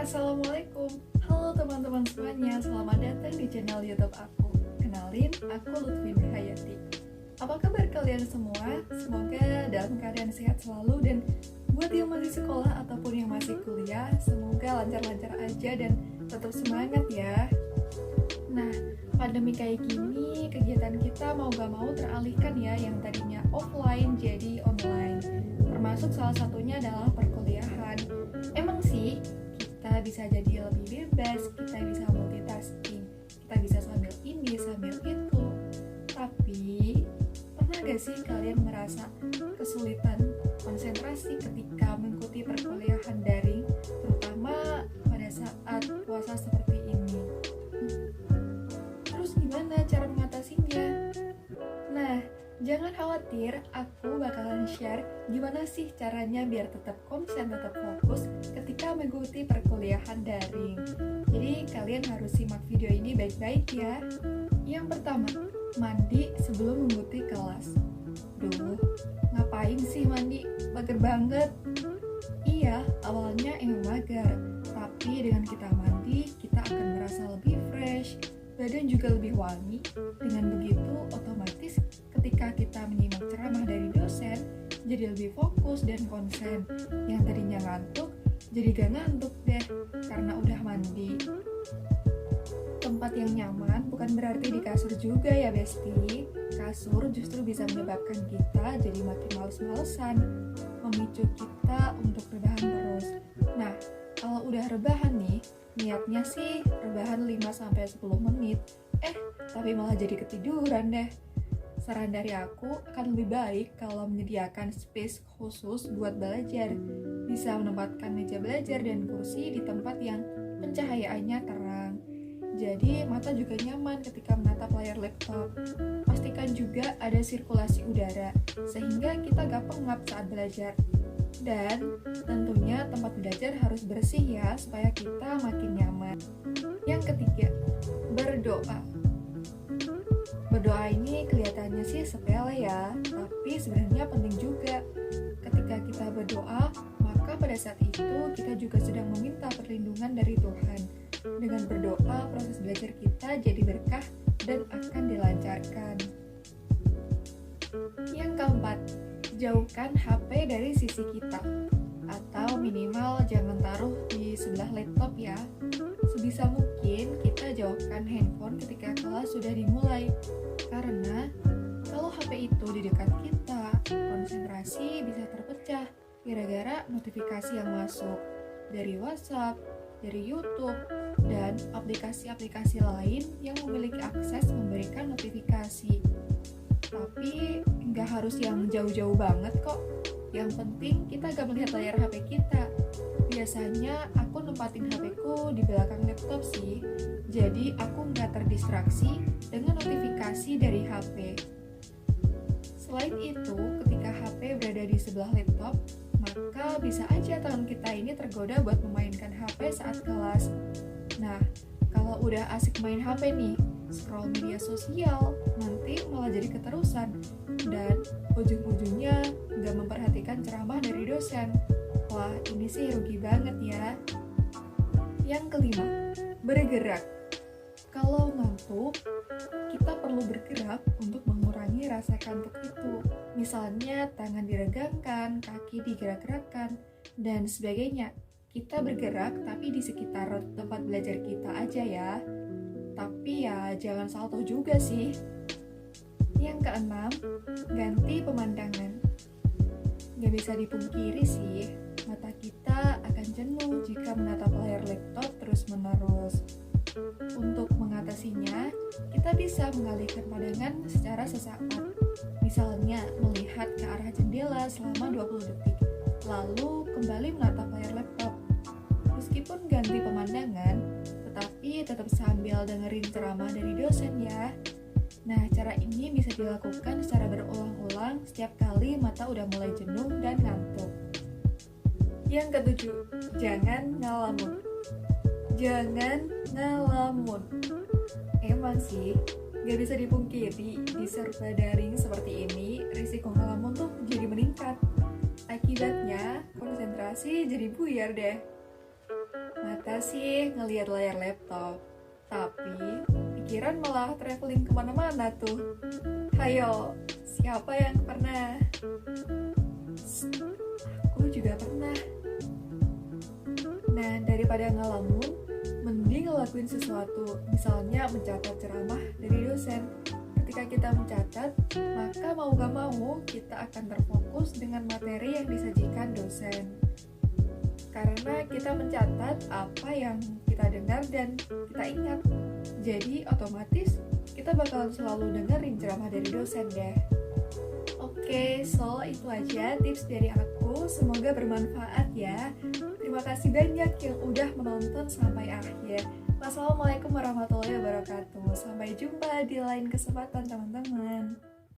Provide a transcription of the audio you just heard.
Assalamualaikum. Halo teman-teman semuanya, selamat datang di channel YouTube aku. Kenalin, aku Lutfi Nurhayati. Apa kabar kalian semua? Semoga dalam keadaan sehat selalu, dan buat yang masih sekolah ataupun yang masih kuliah, semoga lancar-lancar aja dan tetap semangat ya. Nah, pandemi kayak gini, kegiatan kita mau gak mau teralihkan ya, yang tadinya offline jadi online. Termasuk salah satunya adalah perkuliahan. Emang sih, kita bisa jadi lebih bebas, kita bisa multitasking, kita bisa sambil ini, sambil itu. Tapi, pernah gak sih kalian merasa kesulitan konsentrasi ketika mengikuti perkuliahan daring, terutama pada saat puasa seperti ini? Terus gimana cara mengatasinya? Nah, jangan khawatir, aku bakalan share gimana sih caranya biar tetap konsen, tetap fokus ketika mengikuti perkuliahan daring. Jadi kalian harus simak video ini baik-baik ya. Yang pertama, mandi sebelum mengikuti kelas. Duh, ngapain sih mandi? Mager banget. Iya, awalnya emang mager, tapi dengan kita mandi, kita akan merasa lebih fresh, badan juga lebih wangi. Dengan begitu, otomatis ketika kita menyimak ceramah dari dosen, jadi lebih fokus dan konsen. Yang tadinya ngantuk, jadi gak ngantuk deh, karena udah mandi. Tempat yang nyaman bukan berarti di kasur juga ya besti. Kasur justru bisa menyebabkan kita jadi makin males-malesan, memicu kita untuk rebahan terus. Nah, kalau udah rebahan nih, niatnya sih rebahan 5-10 menit, tapi malah jadi ketiduran deh. Saran dari aku, akan lebih baik kalau menyediakan space khusus buat belajar. Bisa menempatkan meja belajar dan kursi di tempat yang pencahayaannya terang. Jadi mata juga nyaman ketika menatap layar laptop. Pastikan juga ada sirkulasi udara, sehingga kita gak pengap saat belajar. Dan tentunya tempat belajar harus bersih ya, supaya kita makin nyaman. Yang ketiga, berdoa. Berdoa ini kelihatannya sih sepele ya, tapi sebenarnya penting juga. Ketika kita berdoa, maka pada saat itu kita juga sedang meminta perlindungan dari Tuhan. Dengan berdoa, proses belajar kita jadi berkah dan akan dilancarkan. Yang keempat, jauhkan HP dari sisi kita, atau minimal jangan taruh di sebelah laptop ya. Sebisa mungkin kita jauhkan handphone ketika kelas sudah dimulai, karena kalau HP itu di dekat kita, konsentrasi bisa terpecah gara-gara notifikasi yang masuk dari WhatsApp, dari YouTube, dan aplikasi-aplikasi lain yang memiliki akses memberikan notifikasi. Tapi nggak harus yang jauh-jauh banget kok. Yang penting kita gak melihat layar HP kita. Biasanya aku nempatin HP-ku di belakang laptop sih, jadi aku nggak terdistraksi dengan notifikasi dari HP. Selain itu, ketika HP berada di sebelah laptop, maka bisa aja tangan kita ini tergoda buat memainkan HP saat kelas. Nah, kalau udah asik main HP nih, scroll media sosial, nanti malah jadi keterusan, dan ujung-ujungnya nggak memperhatikan ceramah dari dosen. Wah, ini sih rugi banget ya. Yang kelima, bergerak. Kalau ngantuk, kita perlu bergerak untuk mengurangi rasa kantuk itu. Misalnya tangan diregangkan, kaki digerak-gerakkan, dan sebagainya. Kita bergerak tapi di sekitar tempat belajar kita aja ya. Tapi ya jangan salto juga sih. Yang keenam, ganti pemandangan. Gak bisa dipungkiri sih, mata kita akan jenuh jika menatap layar laptop terus-menerus. Untuk mengatasinya, kita bisa mengalihkan pandangan secara sesaat. Misalnya, melihat ke arah jendela selama 20 detik, lalu kembali menatap layar laptop. Meskipun ganti pemandangan, tetapi tetap sambil dengerin ceramah dari dosen ya. Nah, cara ini bisa dilakukan secara berulang-ulang setiap kali mata udah mulai jenuh dan ngantuk. Yang ketujuh, jangan ngelamun. Jangan ngelamun. Emang sih, gak bisa dipungkiri, di serba daring seperti ini, risiko ngelamun tuh jadi meningkat. Akibatnya, konsentrasi jadi buyar deh. Mata sih ngelihat layar laptop, tapi pikiran malah traveling kemana-mana tuh. Hayo, siapa yang pernah? Aku juga pernah. Nah, daripada ngelamun, mending ngelakuin sesuatu. Misalnya mencatat ceramah dari dosen. Ketika kita mencatat, maka mau gak mau kita akan terfokus dengan materi yang disajikan dosen. Karena kita mencatat apa yang kita dengar dan kita ingat. Jadi otomatis kita bakalan selalu dengerin ceramah dari dosen deh. Oke, so itu aja tips dari aku. Semoga bermanfaat ya. Terima kasih banyak yang udah menonton sampai akhir. Wassalamualaikum warahmatullahi wabarakatuh. Sampai jumpa di lain kesempatan teman-teman.